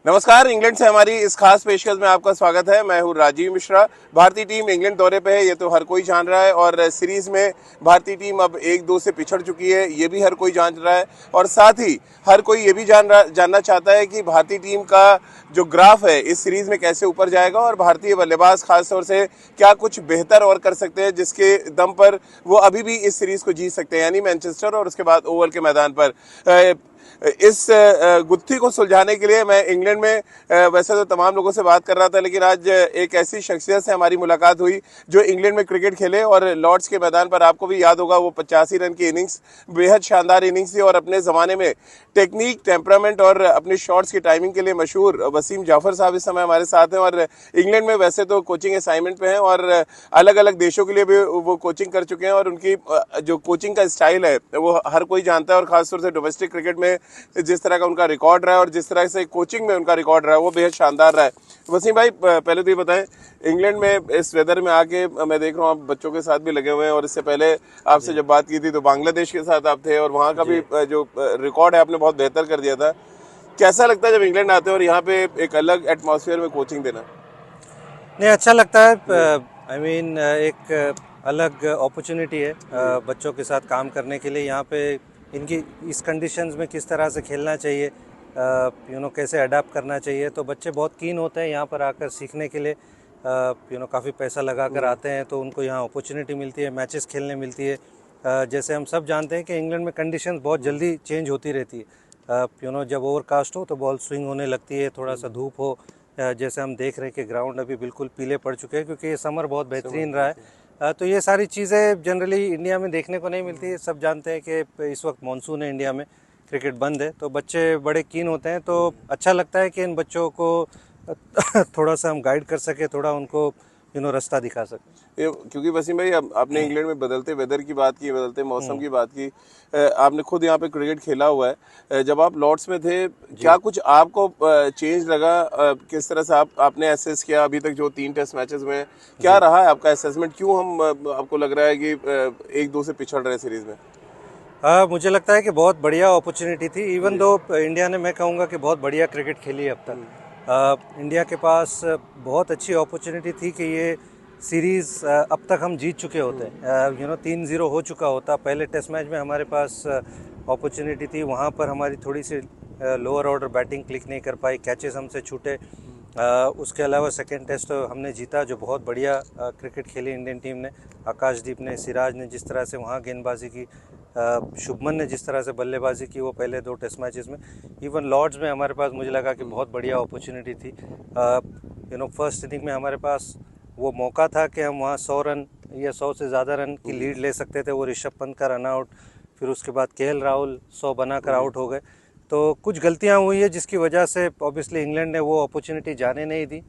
नमस्कार, इंग्लैंड से हमारी इस खास पेशकश में आपका स्वागत है। मैं हूं राजीव मिश्रा। भारतीय टीम इंग्लैंड दौरे पे है, ये तो हर कोई जान रहा है। और सीरीज में भारतीय टीम अब 1-2 से पिछड़ चुकी है, ये भी हर कोई जान रहा है। और साथ ही हर कोई ये भी जानना चाहता है कि भारतीय टीम का जो ग्राफ है इस सीरीज में कैसे ऊपर जाएगा और भारतीय बल्लेबाज खासतौर से क्या कुछ बेहतर और कर सकते हैं जिसके दम पर वो अभी भी इस सीरीज को जीत सकते हैं, यानी मैनचेस्टर और उसके बाद ओवल के मैदान पर। इस गुत्थी को सुलझाने के लिए मैं इंग्लैंड में वैसे तो तमाम लोगों से बात कर रहा था, लेकिन आज एक ऐसी शख्सियत से हमारी मुलाकात हुई जो इंग्लैंड में क्रिकेट खेले और लॉर्ड्स के मैदान पर आपको भी याद होगा वो 85 रन की इनिंग्स बेहद शानदार इनिंग्स थी। और अपने ज़माने में टेक्निक, टेम्परामेंट और अपने शॉट्स की टाइमिंग के लिए मशहूर वसीम जाफर साहब इस समय हमारे साथ हैं। और इंग्लैंड में वैसे तो कोचिंग असाइनमेंट पे हैं और अलग अलग देशों के लिए भी वो कोचिंग कर चुके हैं। और उनकी जो कोचिंग का स्टाइल है वो हर कोई जानता है और खासतौर से डोमेस्टिक क्रिकेट में जिस तरह का उनका रिकॉर्ड रहा है और जिस तरह से कोचिंग में उनका रिकॉर्ड रहा है वो बेहद शानदार रहा है। वसीम भाई, पहले तो ये बताएं, इंग्लैंड में इस वेदर में आके मैं देख रहा हूँ आप बच्चों के साथ भी लगे हुए हैं और इससे पहले आपसे जब बात की थी तो बांग्लादेश के साथ आप थे और वहाँ का भी जो रिकॉर्ड है आपने बहुत बेहतर कर दिया था। कैसा लगता है जब इंग्लैंड आते हैं और यहाँ पे एक अलग एटमॉस्फेयर में कोचिंग देना? नहीं, अच्छा लगता है। आई मीन एक अलग अपॉर्चुनिटी है बच्चों के साथ काम करने के लिए। यहाँ पे इनकी इस कंडीशंस में किस तरह से खेलना चाहिए, कैसे अडाप्ट करना चाहिए, तो बच्चे बहुत कीन होते हैं यहाँ पर आकर सीखने के लिए। काफ़ी पैसा लगा कर आते हैं तो उनको यहाँ अपॉर्चुनिटी मिलती है, मैचेस खेलने मिलती है। जैसे हम सब जानते हैं कि इंग्लैंड में कंडीशंस बहुत जल्दी चेंज होती रहती है। जब ओवरकास्ट हो तो बॉल स्विंग होने लगती है, थोड़ा सा धूप हो, जैसे हम देख रहे हैं कि ग्राउंड अभी बिल्कुल पीले पड़ चुके हैं क्योंकि ये समर बहुत बेहतरीन रहा है। तो ये सारी चीज़ें जनरली इंडिया में देखने को नहीं मिलती है। सब जानते हैं कि इस वक्त मानसून है, इंडिया में क्रिकेट बंद है, तो बच्चे बड़े कीन होते हैं। तो अच्छा लगता है कि इन बच्चों को थोड़ा सा हम गाइड कर सके, थोड़ा उनको रास्ता दिखा सके। क्योंकि वसीम भाई आपने इंग्लैंड में बदलते वेदर की बात की, बदलते मौसम की बात की, आपने खुद यहाँ पे क्रिकेट खेला हुआ है। जब आप लॉर्ड्स में थे क्या कुछ आपको चेंज लगा? किस तरह से आपने एसेस किया अभी तक जो 3 टेस्ट मैचेस में? क्या रहा है आपका असेसमेंट? क्यों हम आपको लग रहा है कि 1-2 से पिछड़ रहे सीरीज में? मुझे लगता है कि बहुत बढ़िया अपॉर्चुनिटी थी। इवन दो इंडिया ने, मैं कहूँगा कि बहुत बढ़िया क्रिकेट खेली है अब तक। इंडिया के पास बहुत अच्छी अपॉर्चुनिटी थी कि ये सीरीज़ अब तक हम जीत चुके होते। 3-0 हो चुका होता। पहले टेस्ट मैच में हमारे पास अपॉर्चुनिटी थी, वहाँ पर हमारी थोड़ी सी लोअर ऑर्डर बैटिंग क्लिक नहीं कर पाई, कैचेस हमसे छूटे। उसके अलावा सेकेंड टेस्ट हमने जीता, जो बहुत बढ़िया क्रिकेट खेली इंडियन टीम ने। आकाशदीप ने, सिराज ने जिस तरह से वहाँ गेंदबाजी की, शुभमन ने जिस तरह से बल्लेबाजी की वो पहले 2 टेस्ट मैचेस में। इवन लॉर्ड्स में हमारे पास मुझे लगा कि बहुत बढ़िया अपॉर्चुनिटी थी। फर्स्ट इनिंग में हमारे पास वो मौका था कि हम वहाँ 100 रन या 100 से ज़्यादा रन की लीड ले सकते थे। वो ऋषभ पंत का रन आउट, फिर उसके बाद केएल राहुल 100 बनाकर आउट हो गए। तो कुछ गलतियाँ हुई है जिसकी वजह से ऑब्वियसली इंग्लैंड ने वो अपॉर्चुनिटी जाने नहीं दी।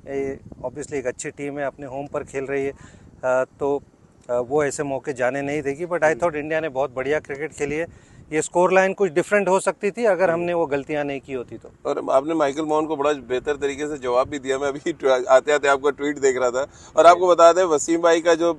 ऑब्वियसली एक अच्छी टीम है, अपने होम पर खेल रही है, तो वो ऐसे मौके जाने नहीं देगी। बट आई थॉट इंडिया ने बहुत बढ़िया क्रिकेट खेली है। ये स्कोर लाइन कुछ डिफरेंट हो सकती थी अगर हमने वो गलतियां नहीं की होती तो। और आपने माइकल मॉन को बड़ा बेहतर तरीके से जवाब भी दिया। मैं अभी आते आते आपका ट्वीट देख रहा था और आपको बता दें वसीम भाई का जो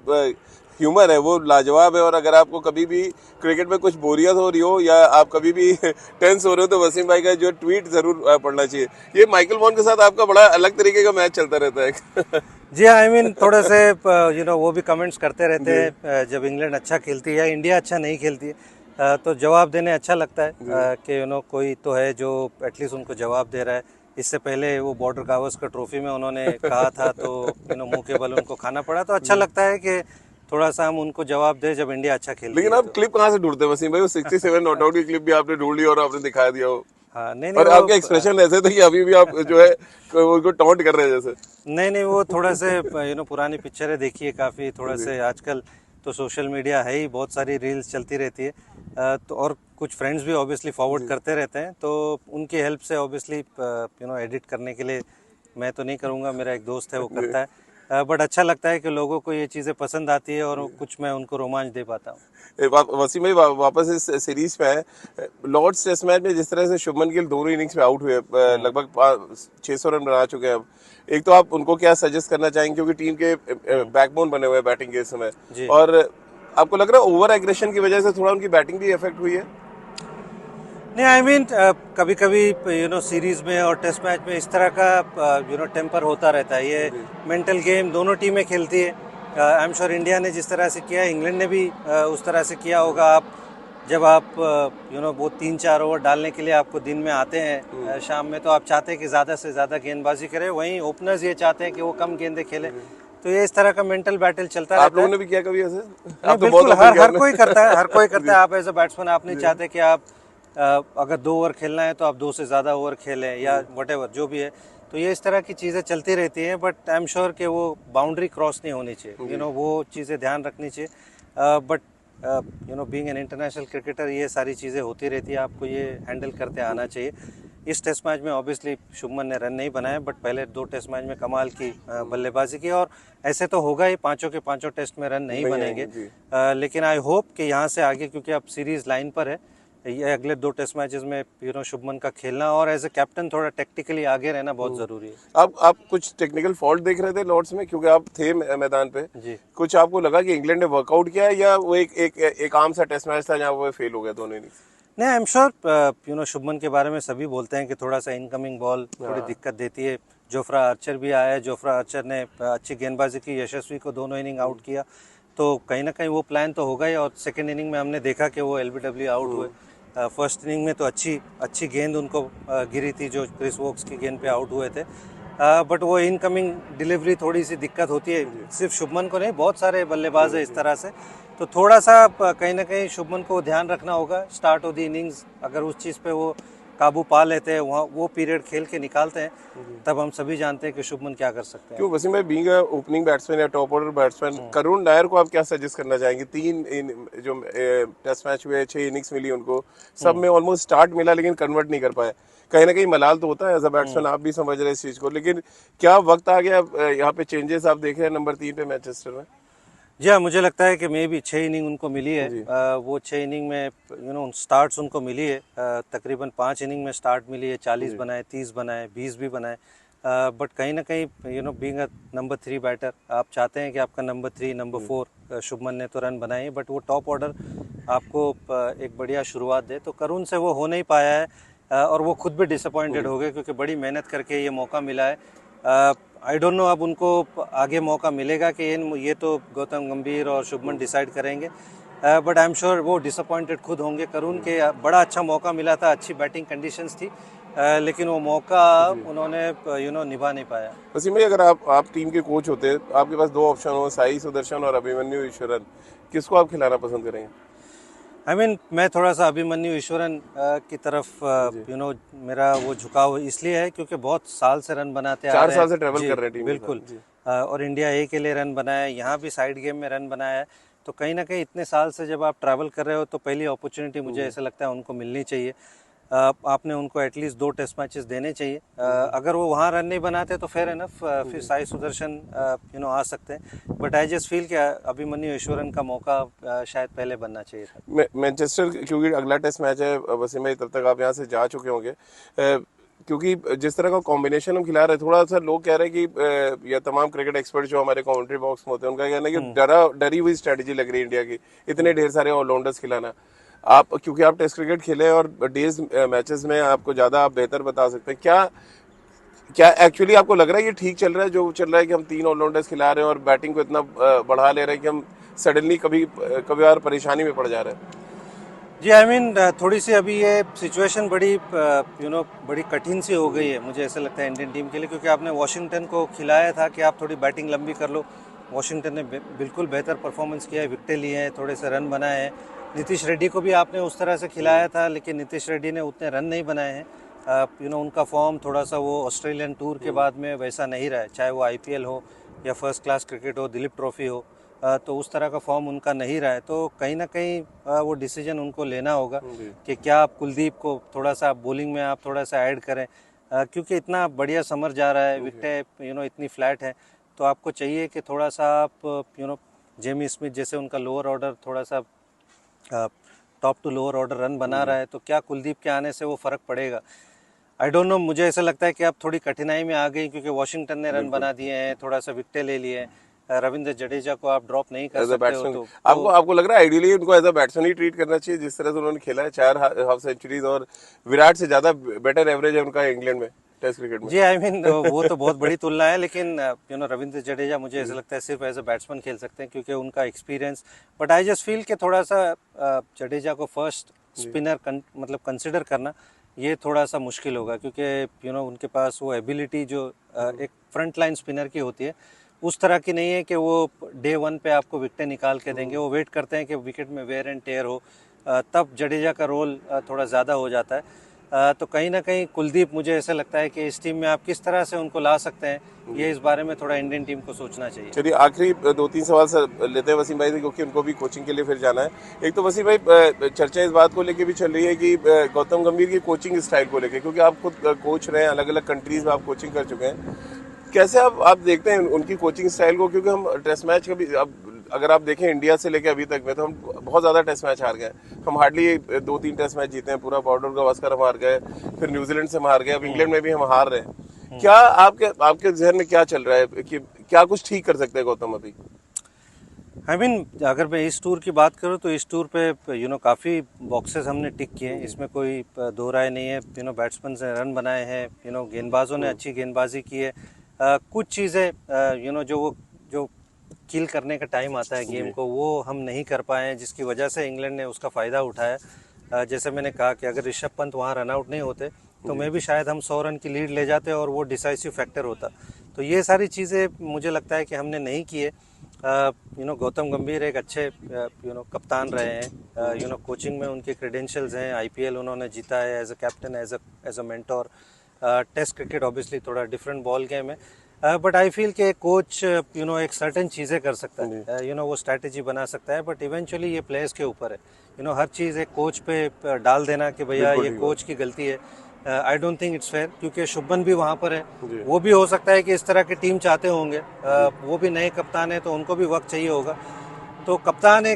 ह्यूमर है वो लाजवाब है। और अगर आपको कभी भी क्रिकेट में कुछ बोरियत हो रही हो या आप कभी भी टेंस हो रहे हो तो वसीम भाई का जो ट्वीट जरूर पढ़ना चाहिए। ये माइकल मॉन के साथ आपका बड़ा अलग तरीके का मैच चलता रहता है। जी, आई मीन थोड़े से वो भी कमेंट्स करते रहते हैं जब इंग्लैंड अच्छा खेलती है या इंडिया अच्छा नहीं खेलती है, तो जवाब देने अच्छा लगता है कि कोई तो है जो एटलीस्ट उनको जवाब दे रहा है। इससे पहले वो बॉर्डर गावस्कर ट्रॉफी में उन्होंने कहा था तो मुंह के बल उनको खाना पड़ा। तो अच्छा लगता है कि थोड़ा सा हम उनको जवाब दें जब इंडिया अच्छा खेलती है। लेकिन आप क्लिप कहाँ से ढूंढते हैं वसीम भाई? वो 67 नॉट आउट की क्लिप भी आपने ढूंढ ली और आपने दिखा दिया हो। हाँ, नहीं और आपके एक्सप्रेशन ऐसे थे कि अभी भी आप जो है उनको टॉन्ट कर रहे हैं जैसे। नहीं, वो थोड़ा से पुरानी पिक्चरें देखिए काफ़ी, थोड़ा से आजकल तो सोशल मीडिया है ही, बहुत सारी रील्स चलती रहती है, तो और कुछ फ्रेंड्स भी ऑब्वियसली फॉरवर्ड करते रहते हैं, तो उनकी हेल्प से ऑब्वियसली एडिट करने के लिए मैं तो नहीं करूँगा, मेरा एक दोस्त है वो करता है। बट अच्छा लगता है कि लोगों को ये चीज़ें पसंद आती है और कुछ मैं उनको रोमांच दे पाता हूँ। वसीम भाई वापस इस सीरीज पे है। लॉर्ड्स टेस्ट मैच में जिस तरह से शुभमन गिल दोनों इनिंग्स में आउट हुए, लगभग 600 रन बना चुके हैं अब। एक तो आप उनको क्या सजेस्ट करना चाहेंगे क्योंकि टीम के बैकबोन बने हुए हैं बैटिंग के समय, और आपको लग रहा है ओवर एग्रेशन की वजह से थोड़ा उनकी बैटिंग भी इफेक्ट हुई है? नहीं, आई मीन कभी कभी सीरीज में और टेस्ट मैच में इस तरह का टेम्पर होता रहता है। ये मेंटल गेम दोनों टीमें खेलती है। आई एम श्योर इंडिया ने जिस तरह से किया, इंग्लैंड ने भी उस तरह से किया होगा। आप जब आप वो 3-4 ओवर डालने के लिए आपको दिन में आते हैं शाम में, तो आप चाहते हैं कि ज़्यादा से ज़्यादा गेंदबाजी करें। वहीं ओपनर्स ये चाहते हैं कि वो कम गेंदें खेलें। तो ये इस तरह का मेंटल बैटल चलता रहता है। आप लोगों ने भी किया कभी ऐसे? नहीं, बिल्कुल, हर कोई करता है, हर कोई करता है। आप एज अ बैट्समैन आप नहीं चाहते कि आप अगर 2 ओवर खेलना है तो आप 2 से ज़्यादा ओवर खेलें या वटेवर जो भी है। तो ये इस तरह की चीज़ें चलती रहती हैं, बट आई एम श्योर कि वो बाउंड्री क्रॉस नहीं होनी चाहिए। वो चीज़ें ध्यान रखनी चाहिए। But being an international cricketer ये सारी चीज़ें होती रहती है, आपको ये हैंडल करते आना चाहिए। इस टेस्ट मैच में ऑब्वियसली शुभमन ने रन नहीं बनाए, बट पहले 2 टेस्ट मैच में कमाल की बल्लेबाजी की। और ऐसे तो होगा ही, पांचों के पांचों टेस्ट में रन नहीं बनेंगे। लेकिन आई होप कि यहाँ से आगे, क्योंकि अब सीरीज लाइन पर है, ये अगले 2 टेस्ट मैचेस में शुभमन का खेलना और एज ए कैप्टन थोड़ा टेक्टिकली आगे रहना बहुत जरूरी है। आप कुछ टेक्निकल फॉल्ट देख रहे थे लॉर्ड्स में, क्योंकि आप थे मैदान पे जी। कुछ आपको लगा कि इंग्लैंड ने वर्कआउट किया है, या वो एक आम सा टेस्ट मैच था जहाँ वो फेल हो गया दोनों इनिंग्स? नहीं, आई एम श्योर शुभमन के बारे में सभी बोलते हैं कि थोड़ा सा इनकमिंग बॉल थोड़ी दिक्कत देती है। जोफ्रा आर्चर भी आया है, जोफ्रा आर्चर ने अच्छी गेंदबाजी की, यशस्वी को दोनों इनिंग आउट किया। तो कहीं ना कहीं वो प्लान तो होगा ही। और सेकेंड इनिंग में हमने देखा कि वो एलबीडब्ल्यू आउट हुए। फर्स्ट इनिंग में तो अच्छी गेंद उनको गिरी थी, जो क्रिस वोक्स की गेंद पे आउट हुए थे। बट वो इनकमिंग डिलीवरी थोड़ी सी दिक्कत होती है। सिर्फ शुभमन को नहीं, बहुत सारे बल्लेबाज है इस तरह से। तो थोड़ा सा कहीं ना कहीं शुभमन को ध्यान रखना होगा। स्टार्ट ऑफ द इनिंग्स अगर उस चीज़ पे वो काबू पा लेते हैं, वहाँ वो पीरियड खेल के निकालते हैं, तब हम सभी जानते हैं कि शुभमन क्या कर सकते हैं। क्यों वसीम भाई, बीइंग ओपनिंग बैट्समैन या top order batsman, Karun Nair को आप क्या सजेस्ट करना चाहेंगे? 3 जो टेस्ट मैच हुए, 6 इनिंग्स मिली उनको, सब में ऑलमोस्ट स्टार्ट मिला लेकिन कन्वर्ट नहीं कर पाए। कहीं ना कहीं मलाल तो होता है एज अ बैट्समैन, आप भी समझ रहे हैं इस चीज को, लेकिन क्या वक्त आ गया यहाँ पे चेंजेस आप देख रहे हैं नंबर 3 पे मैनचेस्टर में? जी हाँ, मुझे लगता है कि मे भी 6 इनिंग उनको मिली है। वो 6 इनिंग में स्टार्ट्स उनको मिली है। तकरीबन 5 इनिंग में स्टार्ट मिली है। 40 बनाए, 30 बनाए, 20 भी बनाए। बट कहीं ना कहीं बीइंग अ नंबर 3 बैटर, आप चाहते हैं कि आपका नंबर 3, नंबर 4 शुभमन ने तो रन बनाए, बट वो टॉप ऑर्डर आपको एक बढ़िया शुरुआत दे। तो करुण से वो हो नहीं पाया है। और वो खुद भी डिसअपॉइंटेड हो गए, क्योंकि बड़ी मेहनत करके ये मौका मिला है। आई डोंट नो अब उनको आगे मौका मिलेगा कि ये तो गौतम गंभीर और शुभमन डिसाइड करेंगे। बट आई एम श्योर वो डिसअपॉइंटेड खुद होंगे करुण के। बड़ा अच्छा मौका मिला था, अच्छी बैटिंग कंडीशंस थी, लेकिन वो मौका उन्होंने निभा नहीं पाया। वसीम भाई, अगर आप टीम के कोच होते, आपके पास 2 ऑप्शन हो, साई सुदर्शन और अभिमन्यु ईश्वरन, किसको आप खिलाना पसंद करेंगे? आई मीन मैं थोड़ा सा अभिमन्यु ईश्वरन की तरफ मेरा वो झुकाव इसलिए है क्योंकि बहुत साल से रन बनाते आ रहे हैं। 4 साल से ट्रैवल कर रहे हैं टीम के साथ। बिल्कुल। और इंडिया ए के लिए रन बनाया है, यहाँ भी साइड गेम में रन बनाया है। तो कहीं ना कहीं इतने साल से जब आप ट्रैवल कर रहे हो, तो पहली अपॉर्चुनिटी मुझे ऐसा लगता है उनको मिलनी चाहिए। आपने उनको एटलीस्ट 2 टेस्ट मैचेस देने चाहिए। अगर वो वहाँ रन नहीं बनाते तो फेयर एनफ, फिर साई सुदर्शन आ सकते हैं। बट आई जस्ट फील कि अभिमन्यु ईश्वरन का मौका शायद पहले बनना चाहिए था। मैनचेस्टर, क्योंकि अगला टेस्ट मैच है वसीम भाई, तब तक आप यहाँ से जा चुके होंगे, क्योंकि जिस तरह का कॉम्बिनेशन हम खिला रहे हैं, थोड़ा सा लोग कह रहे हैं कि या तमाम क्रिकेट एक्सपर्ट जो हमारे काउंट्री बॉक्स में होते हैं, उनका कहना है कि डरी हुई स्ट्रेटेजी लग रही है इंडिया की, इतने ढेर सारे ऑलराउंडर्स खिलाना। आप क्योंकि आप टेस्ट क्रिकेट खेले और डेज मैचेस में आपको ज्यादा आप बेहतर बता सकते हैं, क्या एक्चुअली आपको लग रहा है ये ठीक चल रहा है जो चल रहा है कि हम 3 ऑलराउंडर्स खिला रहे हैं और बैटिंग को इतना बढ़ा ले रहे हैं कि हम सडनली कभी बार परेशानी में पड़ जा रहे हैं? जी, आई मीन थोड़ी सी अभी ये सिचुएशन बड़ी कठिन सी हो गई है, मुझे ऐसा लगता है इंडियन टीम के लिए, क्योंकि आपने वॉशिंगटन को खिलाया था कि आप थोड़ी बैटिंग लंबी कर लो। वॉशिंगटन ने बिल्कुल बेहतर परफॉर्मेंस किया है, विकेटें लिए हैं, थोड़े से रन बनाए हैं। नीतीश रेड्डी को भी आपने उस तरह से खिलाया था, लेकिन नीतीश रेड्डी ने उतने रन नहीं बनाए हैं। उनका फॉर्म थोड़ा सा वो ऑस्ट्रेलियन टूर के बाद में वैसा नहीं रहा है, चाहे वो IPL हो या फर्स्ट क्लास क्रिकेट हो, दिलीप ट्रॉफी हो। तो उस तरह का फॉर्म उनका नहीं रहा है। तो कहीं ना कहीं वो डिसीजन उनको लेना होगा कि क्या आप कुलदीप को थोड़ा सा बॉलिंग में आप थोड़ा सा ऐड करें, क्योंकि इतना बढ़िया समर जा रहा है, विकेटें इतनी फ्लैट है। तो आपको चाहिए कि थोड़ा सा आप जेमी स्मिथ जैसे उनका लोअर ऑर्डर थोड़ा सा top to lower order run बना रहा है, तो क्या कुलदीप के आने से वो फ़र्क पड़ेगा? आई डोंट नो, मुझे ऐसा लगता है कि आप थोड़ी कठिनाई में आ गई, क्योंकि वॉशिंगटन ने रन बना दिए हैं, थोड़ा सा विकेटें ले लिए हैं। रविंद्र जडेजा को आप ड्रॉप नहीं कर एज अ सकते हो बैट्समैन आपको लगता है आइडियली उनको एज अ बैट्समैन ही ट्रीट करना चाहिए, जिस तरह से उन्होंने खेला है 4 हाफ सेंचुरीज और विराट से ज्यादा बेटर एवरेज है उनका इंग्लैंड में टेस्ट क्रिकेट में। जी आई मीन वो तो बहुत बड़ी तुलना है, लेकिन रविंद्र जडेजा मुझे ऐसा लगता है सिर्फ एज अ बैट्समैन खेल सकते हैं क्योंकि उनका experience. But I just feel कि थोड़ा सा जडेजा को फर्स्ट स्पिनर मतलब कंसिडर करना ये थोड़ा सा मुश्किल होगा, क्योंकि उनके पास वो एबिलिटी जो एक फ्रंट लाइन स्पिनर की होती है उस तरह की नहीं है कि वो डे 1 पे आपको विकेटें निकाल के देंगे। वो वेट करते हैं कि विकेट में वेयर एंड टेयर हो, तब जडेजा का रोल थोड़ा ज़्यादा हो जाता है। तो कहीं ना कहीं कुलदीप, मुझे ऐसा लगता है कि इस टीम में आप किस तरह से उनको ला सकते हैं, ये इस बारे में थोड़ा इंडियन टीम को सोचना चाहिए। चलिए आखिरी 2-3 सवाल सर लेते हैं वसीम भाई से, क्योंकि उनको भी कोचिंग के लिए फिर जाना है। एक तो वसीम भाई चर्चा इस बात को लेके भी चल रही है कि गौतम गंभीर की कोचिंग स्टाइल को लेके, क्योंकि आप खुद कोच रहे हैं, अलग अलग कंट्रीज में आप कोचिंग कर चुके हैं, कैसे आप देखते हैं उनकी कोचिंग स्टाइल को? क्योंकि हम टेस्ट मैच का भी अब अगर आप देखें इंडिया से लेकर अभी तक में, तो हम बहुत ज़्यादा टेस्ट मैच हार गए। हम हार्डली 2-3 टेस्ट मैच जीते हैं, पूरा बॉर्डर गावस्कर हम हार गए, फिर न्यूजीलैंड से हम हार गए, अब इंग्लैंड में भी हम हार रहे हैं। क्या आपके जहन में क्या चल रहा है कि क्या कुछ ठीक कर सकते हैं गौतम अभी? आई मीन अगर मैं इस टूर की बात करूं तो इस टूर पे काफ़ी बॉक्सेस हमने टिक किए हैं, इसमें कोई दो राय नहीं है। बैट्समैन ने रन बनाए हैं, गेंदबाजों ने अच्छी गेंदबाजी की है। कुछ चीज़ें जो किल करने का टाइम आता है गेम को, वो हम नहीं कर पाए हैं, जिसकी वजह से इंग्लैंड ने उसका फ़ायदा उठाया। जैसे मैंने कहा कि अगर ऋषभ पंत वहाँ रन आउट नहीं होते तो मैं भी शायद हम 100 रन की लीड ले जाते और वो डिसाइसिव फैक्टर होता। तो ये सारी चीज़ें मुझे लगता है कि हमने नहीं किए। गौतम गंभीर एक अच्छे कप्तान रहे हैं, कोचिंग में उनके क्रेडेंशियल्स हैं, आईपीएल उन्होंने जीता है as a captain, as a mentor. Test cricket obviously थोड़ा डिफरेंट बॉल गेम है, बट आई फील कि कोच एक सर्टेन चीज़ें कर सकता है, वो स्ट्रैटेजी बना सकता है, बट इवेंचुअली ये प्लेयर्स के ऊपर है। हर चीज़ एक कोच पे डाल देना कि भैया ये कोच की गलती है, I don't think it's fair. क्योंकि शुभमन भी वहाँ पर है, वो भी हो सकता है कि इस तरह की टीम चाहते होंगे, वो भी नए कप्तान है तो उनको भी वक्त चाहिए होगा। तो कप्तान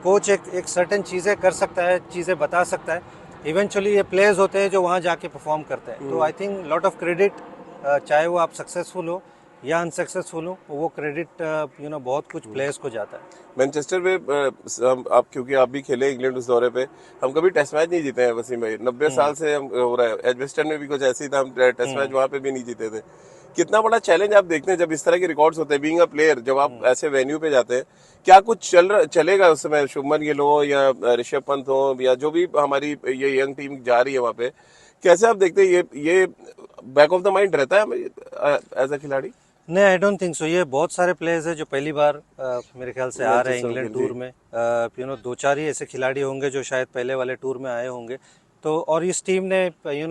कोच एक सर्टेन चीज़ें कर सकता है, चीज़ें बता सकता है, इवेंचुअली ये प्लेयर्स होते हैं जो वहाँ जाके परफॉर्म करते हैं। तो I think lot of credit, चाहे वो आप सक्सेसफुल हो या अनसक्सेसफुल हो, वो क्रेडिट बहुत कुछ प्लेयर्स को जाता है। मैनचेस्टर में आप क्योंकि आप भी खेले इंग्लैंड उस दौरे पे, हम कभी टेस्ट मैच नहीं जीते हैं वसीम भाई, 90 साल से हम हो रहा है। एजबेस्टन में भी कुछ ऐसे ही था, हम टेस्ट मैच वहाँ पे भी नहीं जीते थे। कितना बड़ा चैलेंज आप देखते हैं जब इस तरह के रिकॉर्ड्स होते हैं, बीइंग अ प्लेयर, जब आप ऐसे वेन्यू पे जाते हैं, क्या कुछ चलेगा उस समय? शुभमन गिल हो या ऋषभ पंत हो या जो भी हमारी ये यंग टीम जा रही है वहाँ पे, कैसे आप देखते हैं ये बैक ऑफ द माइंड रहता है एज अ खिलाड़ी? नहीं, आई डोंट थिंक सो। ये बहुत सारे प्लेयर्स हैं जो पहली बार मेरे ख्याल से आ रहे हैं इंग्लैंड टूर में। 2-4 ही ऐसे खिलाड़ी होंगे जो शायद पहले वाले टूर में आए होंगे। तो और इस टीम ने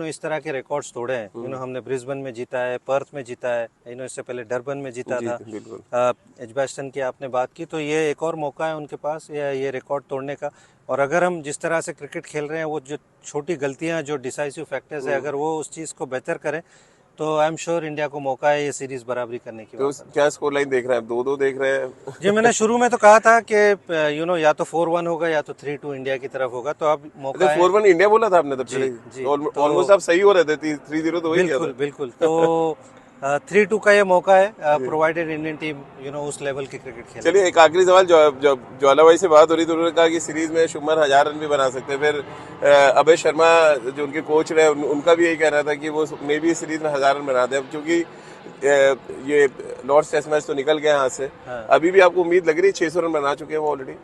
इस तरह के रिकॉर्ड्स तोड़े हैं। हमने ब्रिस्बेन में जीता है, पर्थ में जीता है, इससे पहले डरबन में जीता था। एजबेस्टन की आपने बात की, तो ये एक और मौका है उनके पास ये रिकॉर्ड तोड़ने का। और अगर हम जिस तरह से क्रिकेट खेल रहे हैं, वो जो छोटी गलतियां, जो डिसाइसिव फैक्टर्स है, अगर वो उस चीज़ को बेहतर करें तो आई एम श्योर इंडिया को मौका है ये सीरीज बराबरी करने की। तो क्या स्कोर लाइन देख रहे हैं? 2-2 देख रहे हैं? जी, मैंने शुरू में तो कहा था कि या तो 4-1 होगा या तो 3-2 इंडिया की तरफ होगा। तो अब मौका है। 4-1 इंडिया बोला था आपने तब पहले, ऑलमोस्ट आप सही हो रहे थे, 3-0 तो वही गया था। बिल्कुल। तो 3-2 का ये मौका है, प्रोवाइडेड इंडियन टीम उस लेवल की क्रिकेट खेले। चलिए एक आखिरी सवाल, ज्वाला भाई से बात हो रही थी, उन्होंने कहा कि सीरीज में शुभमन 1000 रन भी बना सकते हैं। फिर अभय शर्मा जो उनके कोच रहे, उनका भी यही कहना था कि वो मे भी सीरीज में 1000 रन बना दे, क्योंकि ये लॉर्ड्स टेस्ट मैच तो निकल गया यहाँ से। अभी भी आपको उम्मीद लग रही है? 600 रन बना चुके हैं वो ऑलरेडी।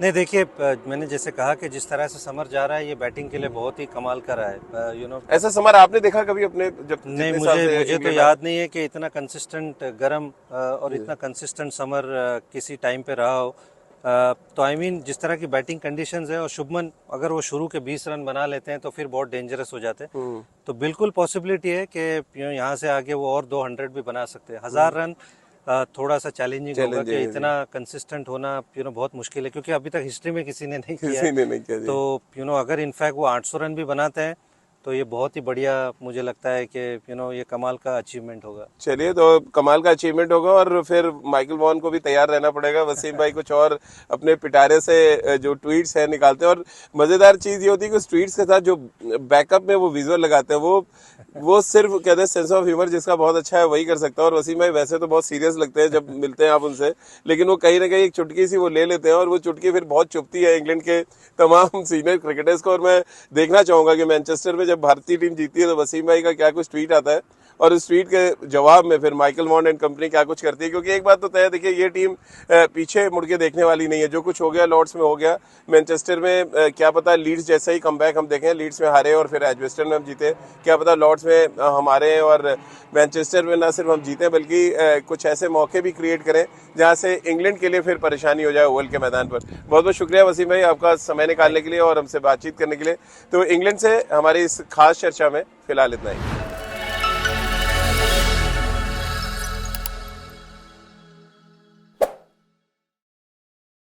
नहीं, देखिए, मैंने जैसे कहा कि जिस तरह से समर जा रहा है, ये बैटिंग के लिए बहुत ही कमाल का रहा है। ऐसा समर आपने देखा कभी अपने? जब नहीं, मुझे तो याद नहीं है कि इतना कंसिस्टेंट गर्म और इतना कंसिस्टेंट समर किसी टाइम पे रहा हो। तो आई मीन जिस तरह की बैटिंग कंडीशंस है, और शुभमन अगर वो शुरू के 20 रन बना लेते हैं तो फिर बहुत डेंजरस हो जाते हैं। तो बिल्कुल पॉसिबिलिटी है कि यहाँ से आगे वो और 200 भी बना सकते हैं। 1000 रन थोड़ा सा चैलेंजिंग होगा कि इतना कंसिस्टेंट होना बहुत मुश्किल है, क्योंकि अभी तक हिस्ट्री में किसी ने नहीं किया। तो अगर इनफैक्ट वो 800 रन भी बनाते हैं तो ये बहुत ही बढ़िया, मुझे लगता है कि ये कमाल का अचीवमेंट होगा। चलिए, तो कमाल का अचीवमेंट होगा, और फिर माइकल वॉन को भी तैयार रहना पड़ेगा। वसीम भाई कुछ और अपने पिटारे से जो ट्वीट्स है निकालते हैं, और मजेदार चीज ये होती है कि उस ट्वीट्स के साथ जो बैकअप में वो विजुअल लगाते हैं, वो वो सिर्फ कहते हैं सेंस ऑफ ह्यूमर जिसका बहुत अच्छा है वही कर सकता है। और वसीम भाई वैसे तो बहुत सीरियस लगते हैं जब मिलते हैं आप उनसे, लेकिन वो कहीं ना कहीं एक चुटकी सी वो ले लेते हैं और वो चुटकी फिर बहुत चुभती है इंग्लैंड के तमाम सीनियर क्रिकेटर्स को। और मैं देखना चाहूंगा कि मैनचेस्टर में जब भारतीय टीम जीतती है तो वसीम भाई का क्या कुछ ट्वीट आता है और उस ट्वीट के जवाब में फिर माइकल वॉन एंड कंपनी क्या कुछ करती है। क्योंकि एक बात तो तय है, देखिए ये टीम पीछे मुड़ के देखने वाली नहीं है। जो कुछ हो गया लॉर्ड्स में हो गया, मैनचेस्टर में क्या पता लीड्स जैसा ही कमबैक हम देखें, लीड्स में हारे और फिर एजवेस्टन में हम जीते, क्या पता लॉर्ड्स में हमारे और मैनचेस्टर में ना सिर्फ हम जीते बल्कि कुछ ऐसे मौके भी क्रिएट करें जहाँ से इंग्लैंड के लिए फिर परेशानी हो जाए ओवल के मैदान पर। बहुत बहुत शुक्रिया वसीम भाई आपका समय निकालने के लिए और हमसे बातचीत करने के लिए। तो इंग्लैंड से हमारी इस खास चर्चा में फिलहाल इतना ही।